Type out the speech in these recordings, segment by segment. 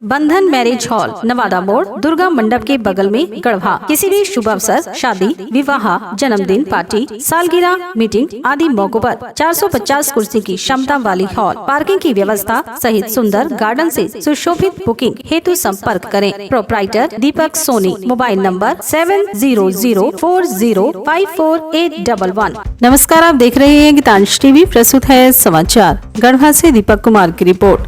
बंधन marriage hall, Nawada मोड़, दुर्गा मंडप के बगल में, गढ़वा। किसी भी शुभ अवसर, शादी, विवाह, जन्मदिन पार्टी, सालगिरह, मीटिंग आदि मौकों पर 450 कुर्सी की क्षमता वाली हॉल, पार्किंग की व्यवस्था सहित सुंदर गार्डन से सुशोभित। बुकिंग हेतु संपर्क करें proprietor Deepak Soni. Mobile number 7004054811। नमस्कार, आप देख रहे हैं गीतांश टीवी। प्रस्तुत है समाचार। गढ़वा से दीपक कुमार की रिपोर्ट।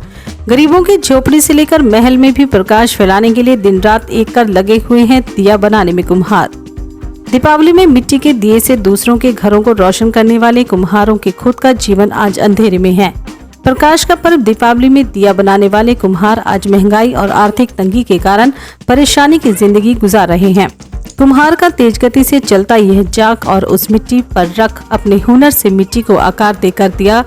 गरीबों की झोपड़ी से लेकर महल में भी प्रकाश फैलाने के लिए दिन रात एक कर लगे हुए हैं दिया बनाने में कुम्हार। दीपावली में मिट्टी के दिए से दूसरों के घरों को रोशन करने वाले कुम्हारों के खुद का जीवन आज अंधेरे में है। प्रकाश का पर्व दीपावली में दिया बनाने वाले कुम्हार आज महंगाई और आर्थिक तंगी के कारण परेशानी की जिंदगी गुजार रहे हैं। कुम्हार का तेज गति से चलता यह जाक और उस मिट्टी पर रख अपने हुनर से मिट्टी को आकार देकर दिया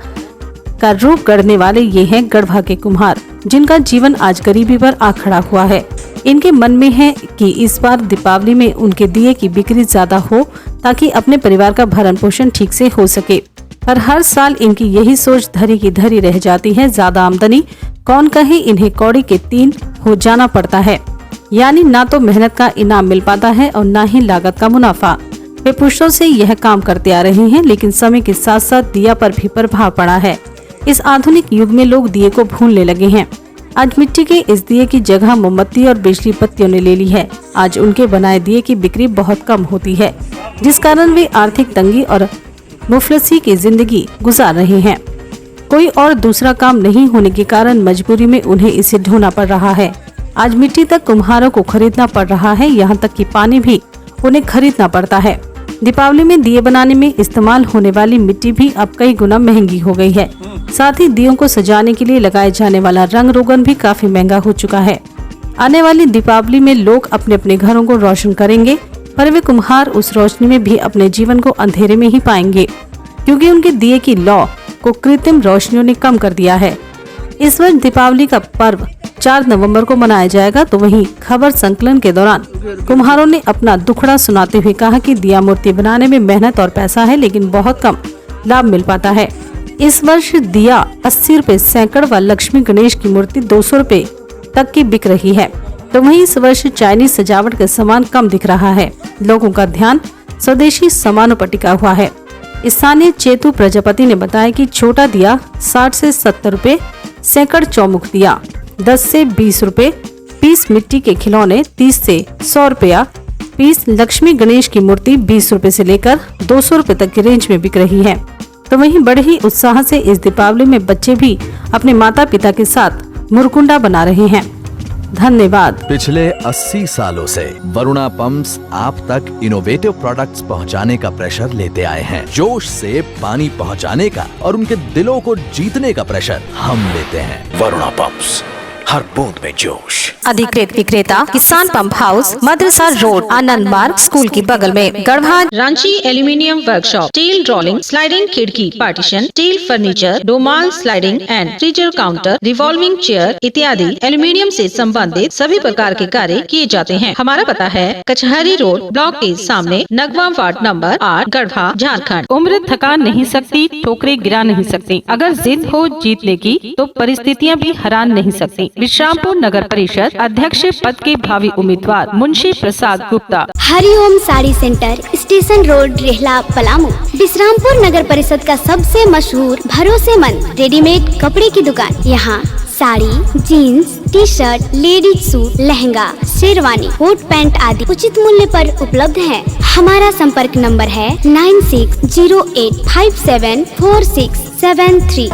का रूप गढ़ने वाले ये हैं गढ़वा के कुम्हार, जिनका जीवन आज गरीबी पर आ खड़ा हुआ है। इनके मन में है कि इस बार दीपावली में उनके दिए की बिक्री ज्यादा हो ताकि अपने परिवार का भरण पोषण ठीक से हो सके। पर हर साल इनकी यही सोच धरी की धरी रह जाती है। ज्यादा आमदनी कौन कहे, इन्हें कौड़ी के 3 हो जाना पड़ता है। यानी ना तो मेहनत का इनाम मिल पाता है और न ही लागत का मुनाफा। वे पुरुषों से यह काम करते आ रहे हैं, लेकिन समय के साथ साथ दिया पर भी प्रभाव पड़ा है। इस आधुनिक युग में लोग दिए को भूलने लगे हैं। आज मिट्टी के इस दिए की जगह मोमबत्ती और बिजली बत्तियों ने ले ली है। आज उनके बनाए दिए की बिक्री बहुत कम होती है, जिस कारण वे आर्थिक तंगी और मुफलसी की जिंदगी गुजार रहे हैं। कोई और दूसरा काम नहीं होने के कारण मजबूरी में उन्हें इसे ढोना पड़ रहा है। आज मिट्टी तक कुम्हारों को खरीदना पड़ रहा है, यहाँ तक कि पानी भी उन्हें खरीदना पड़ता है। दीपावली में दिए बनाने में इस्तेमाल होने वाली मिट्टी भी अब कई गुना महंगी हो गई है। साथ ही दियों को सजाने के लिए लगाए जाने वाला रंग रोगन भी काफी महंगा हो चुका है। आने वाली दीपावली में लोग अपने अपने घरों को रोशन करेंगे, पर वे कुम्हार उस रोशनी में भी अपने जीवन को अंधेरे में ही पाएंगे, क्योंकि उनके दिए की लौ को कृत्रिम रोशनियों ने कम कर दिया है। इस वर्ष दीपावली का पर्व 4 नवंबर को मनाया जाएगा। तो वहीं खबर संकलन के दौरान कुम्हारों ने अपना दुखड़ा सुनाते हुए कहा कि दिया मूर्ति बनाने में मेहनत और पैसा है, लेकिन बहुत कम लाभ मिल पाता है। इस वर्ष दिया 80 रुपए सैकड़ व लक्ष्मी गणेश की मूर्ति 200 रुपए तक की बिक रही है। तो वहीं इस वर्ष चाइनीज सजावट का सामान कम दिख रहा है। लोगों का ध्यान स्वदेशी सामानों पर टिका हुआ है। स्थानीय चेतु प्रजापति ने बताया कि छोटा दिया 60 से 70 रुपए, सैकड़ चौमुख दिया 10 से 20 रुपए, पीस मिट्टी के खिलौने 30 से 100 रुपया, पीस लक्ष्मी गणेश की मूर्ति 20 रुपए से लेकर 200 रुपए तक की रेंज में बिक रही है। तो वहीं बड़े ही उत्साह से इस दीपावली में बच्चे भी अपने माता पिता के साथ मुरकुंडा बना रहे हैं। धन्यवाद। पिछले 80 सालों से वरुणा पंप्स आप तक इनोवेटिव प्रोडक्ट्स पहुंचाने का प्रेशर लेते आए हैं। जोश से पानी पहुंचाने का और उनके दिलों को जीतने का प्रेशर हम लेते हैं। वरुणा पंप्स, हर बूंद में जोश। अधिकृत विक्रेता Kisan pump house, Madrasa road, Anand Marg school की बगल में, Garhwa. Ranchi aluminium workshop, steel rolling, sliding खिड़की, partition, steel furniture, Domal sliding and freezer counter, revolving chair इत्यादि एल्यूमिनियम से संबंधित सभी प्रकार के कार्य किए जाते हैं। हमारा पता है कचहरी रोड, ब्लॉक के सामने, नगवा वार्ड नंबर 8, गढ़वा, झारखंड। उम्र थका नहीं सकती, ठोकरे गिरा नहीं सकती। अगर जिद हो जीतने की तो परिस्थितियाँ भी हरा नहीं सकती। विश्रामपुर नगर परिषद अध्यक्ष पद के भावी उम्मीदवार Munshi Prasad Gupta. Hariom sari centre, station road, Rehla, Palamu. Vishrampur नगर परिषद का सबसे मशहूर भरोसेमंद रेडीमेड कपड़े की दुकान। यहाँ sari, jeans, T shirt, ladies suit, lehenga, sherwani, coat pant आदि उचित मूल्य पर उपलब्ध है। हमारा संपर्क नंबर है 9608574673।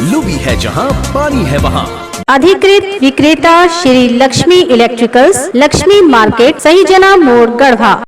लुबी है जहां पानी है वहां। अधिकृत विक्रेता श्री लक्ष्मी इलेक्ट्रिकल्स, लक्ष्मी मार्केट, सही जना मोड़, गढ़वा।